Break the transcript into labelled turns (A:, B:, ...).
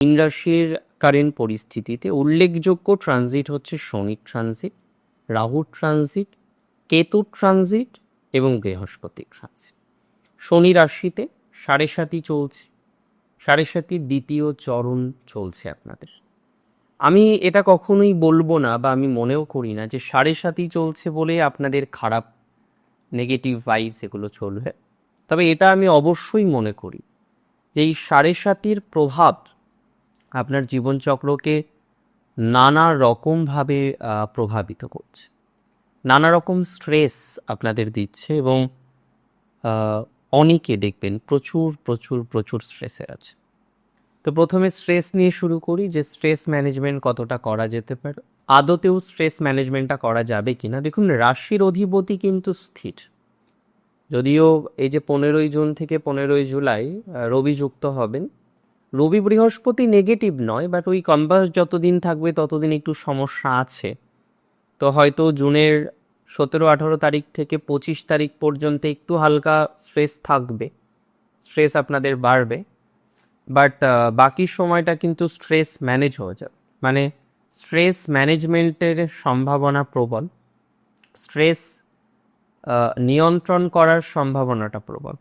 A: মীন রাশির কারেন্ট পরিস্থিতিতে উল্লেখযোগ্য ট্রানজিট হচ্ছে শনির ট্রানজিট, রাহুর ট্রানজিট, কেতুর ট্রানজিট এবং বৃহস্পতির ট্রানজিট। শনি রাশিতে 7.5 চলছে, 7.5 দ্বিতীয় চরণ চলছে আপনাদের। আমি এটা কখনোই বলবো না বা আমি মনেও করি না যে 7.5 চলছে বলে আপনাদের খারাপ নেগেটিভ ভাইবস এগুলো চলবে। তবে এটা আমি অবশ্যই মনে করি যে এই 7.5 প্রভাব আপনার জীবনচক্রকে নানা রকমভাবে প্রভাবিত করছে, নানা রকম স্ট্রেস আপনাদের দিচ্ছে এবং অনেকে দেখবেন প্রচুর প্রচুর প্রচুর স্ট্রেসে আছে। তো প্রথমে স্ট্রেস নিয়ে শুরু করি যে স্ট্রেস ম্যানেজমেন্ট কতটা করা যেতে পারে, আদতেও স্ট্রেস ম্যানেজমেন্টটা করা যাবে কিনা। দেখুন, রাশির অধিপতি কিন্তু স্থির, যদিও এই যে 15ই জুন থেকে 15ই জুলাই রবি যুক্ত হবেন। রবি বৃহস্পতি নেগেটিভ নয়, বাট ওই কম্পাস যতদিন থাকবে ততদিন একটু সমস্যা আছে। তো হয়তো জুনের 17-18 তারিখ থেকে 25 তারিখ পর্যন্ত একটু হালকা স্ট্রেস থাকবে, স্ট্রেস আপনাদের বাড়বে, বাট বাকি সময়টা কিন্তু স্ট্রেস ম্যানেজ হয়ে যাবে। মানে স্ট্রেস ম্যানেজমেন্টের সম্ভাবনা প্রবল, স্ট্রেস নিয়ন্ত্রণ করার সম্ভাবনাটা প্রবল।